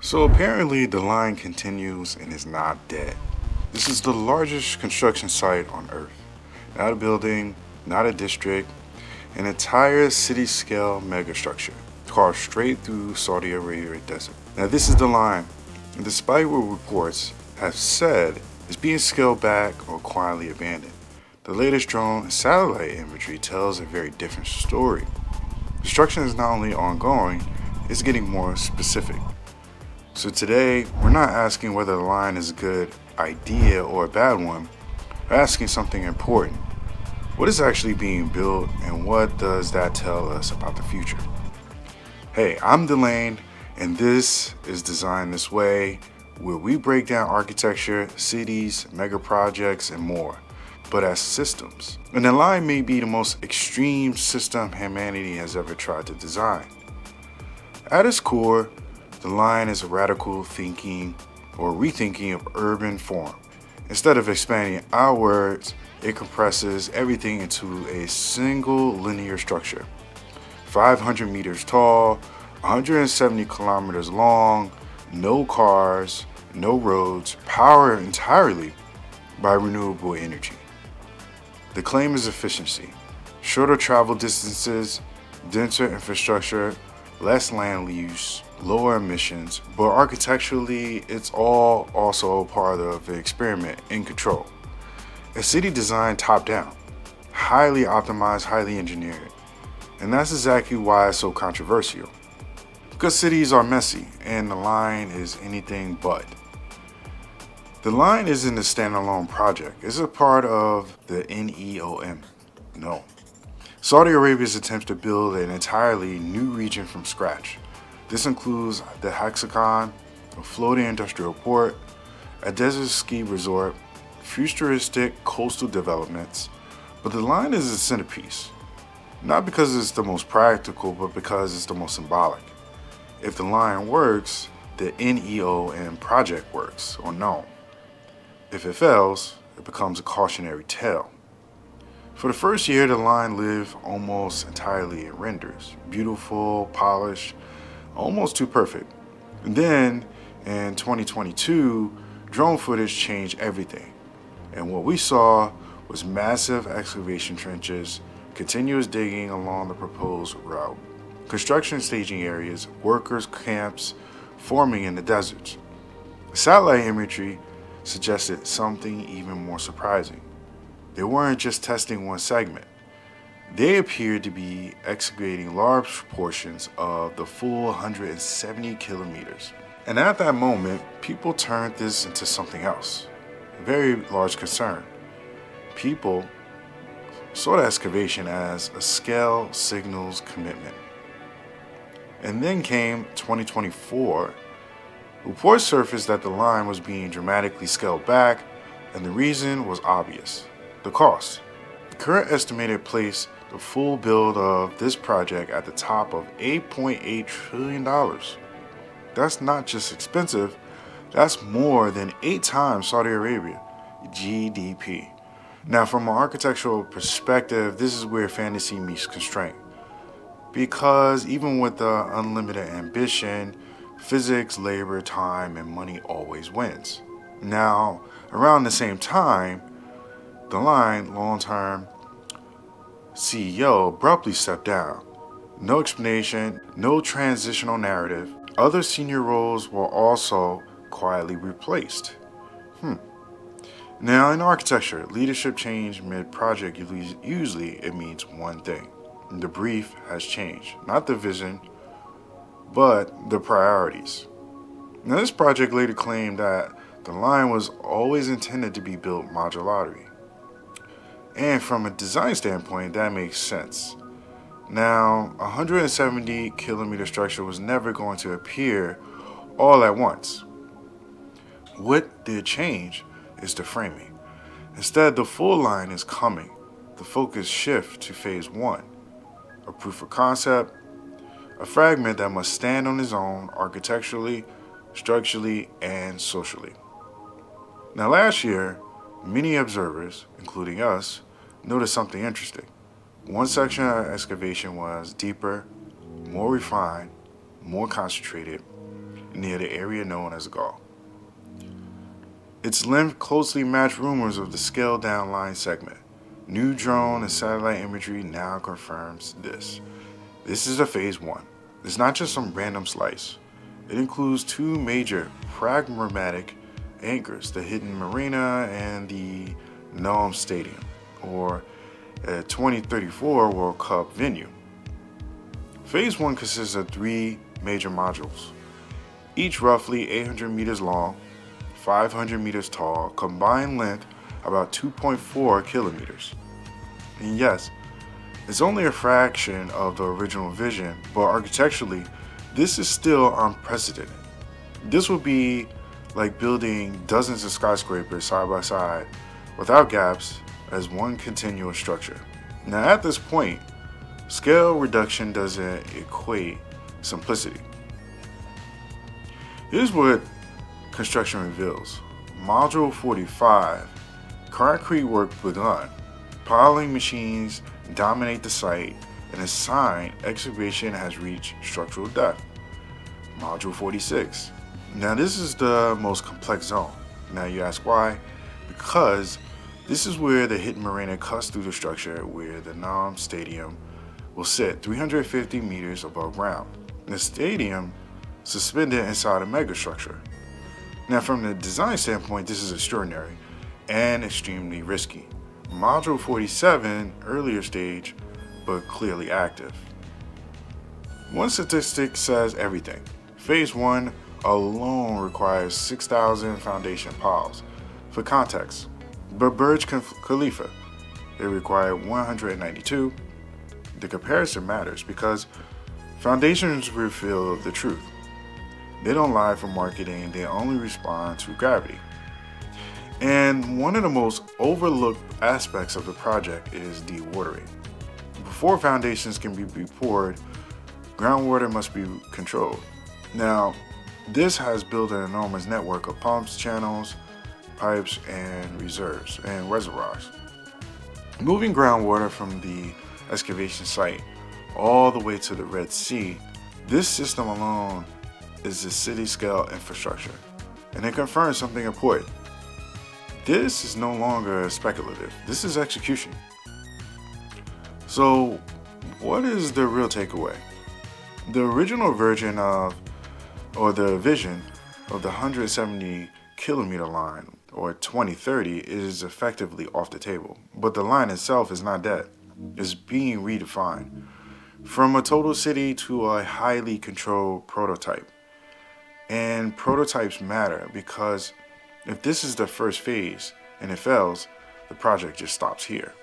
So apparently the line continues and is not dead. This is the largest construction site on Earth. Not a building, not a district, an entire city-scale megastructure carved straight through Saudi Arabia desert. Now this is the line, and despite what reports have said, is being scaled back or quietly abandoned. The latest drone and satellite imagery tells a very different story. Construction is not only ongoing, it's getting more specific. So today, we're not asking whether the line is a good idea or a bad one. We're asking something important. What is actually being built and what does that tell us about the future? Hey, I'm Delane and this is Design This Way, where we break down architecture, cities, mega projects, and more, but as systems. And the line may be the most extreme system humanity has ever tried to design. At its core, the line is a radical thinking or rethinking of urban form. Instead of expanding outwards, it compresses everything into a single linear structure. 500 meters tall, 170 kilometers long, no cars, no roads, powered entirely by renewable energy. The claim is efficiency. Shorter travel distances, denser infrastructure, less land use, lower emissions, but architecturally, it's all also part of the experiment in control. A city designed top down, highly optimized, highly engineered. And that's exactly why it's so controversial. Because cities are messy and the line is anything but. The line isn't a standalone project, it's a part of the NEOM. No. Saudi Arabia's attempts to build an entirely new region from scratch. This includes the hexagon, a floating industrial port, a desert ski resort, futuristic coastal developments, but the line is a centerpiece. Not because it's the most practical, but because it's the most symbolic. If the line works, the NEOM project works, or no. If it fails, it becomes a cautionary tale. For the first year, the line lived almost entirely in renders. Beautiful, polished, almost too perfect. And then, in 2022, drone footage changed everything. And what we saw was massive excavation trenches, continuous digging along the proposed route, construction staging areas, workers' camps forming in the deserts. Satellite imagery suggested something even more surprising. They weren't just testing one segment. They appeared to be excavating large portions of the full 170 kilometers. And at that moment, people turned this into something else. A very large concern. People saw the excavation as a scale signals commitment. And then came 2024. Reports surfaced that the line was being dramatically scaled back, and the reason was obvious. The cost. The current estimated place the full build of this project at the top of $8.8 trillion. That's not just expensive, that's more than 8 times Saudi Arabia GDP. Now from an architectural perspective, this is where fantasy meets constraint. Because even with the unlimited ambition, physics, labor, time, and money always wins. Now, around the same time, the line long-term CEO abruptly stepped down. No explanation, no transitional narrative. Other senior roles were also quietly replaced. Now in architecture, leadership change mid-project usually it means one thing. The brief has changed, not the vision, but the priorities. Now this project later claimed that the line was always intended to be built modularly. And from a design standpoint, that makes sense. Now, a 170 kilometer structure was never going to appear all at once. What did change is the framing. Instead, the full line is coming. The focus shift to phase 1, a proof of concept, a fragment that must stand on its own architecturally, structurally, and socially. Now last year, many observers, including us, noticed something interesting. One section of excavation was deeper, more refined, more concentrated, near the area known as Gaul. Its length closely matched rumors of the scaled-down line segment. New drone and satellite imagery now confirms this. This is a phase 1. It's not just some random slice. It includes two major pragmatic anchors, the hidden marina and the NEOM Stadium, or a 2034 World Cup venue. Phase 1 consists of 3 major modules, each roughly 800 meters long, 500 meters tall, combined length about 2.4 kilometers. And yes, it's only a fraction of the original vision, but architecturally, this is still unprecedented. This would be like building dozens of skyscrapers side by side without gaps as one continuous structure. Now at this point, scale reduction doesn't equate simplicity. Here's what construction reveals. Module 45, concrete work begun. Piling machines dominate the site, and a sign excavation has reached structural depth. Module 46. Now this is the most complex zone. Now you ask why? Because this is where the hidden marina cuts through the structure, where the NEOM Stadium will sit 350 meters above ground. The stadium suspended inside a megastructure. Now from the design standpoint, this is extraordinary and extremely risky. Module 47, earlier stage, but clearly active. One statistic says everything. Phase 1 alone requires 6,000 foundation piles. For context, but Burj Khalifa, it required 192. The comparison matters because foundations reveal the truth. They don't lie for marketing, they only respond to gravity. And one of the most overlooked aspects of the project is dewatering. Before foundations can be poured, groundwater must be controlled. Now, this has built an enormous network of pumps, channels, pipes, and reserves and reservoirs. Moving groundwater from the excavation site all the way to the Red Sea, this system alone is a city-scale infrastructure. And it confirms something important. This is no longer speculative. This is execution. So, what is the real takeaway? The original version of, or the vision of the 170 kilometer line, or 2030, is effectively off the table. But the line itself is not dead. It's being redefined. From a total city to a highly controlled prototype. And prototypes matter because if this is the first phase and it fails, the project just stops here.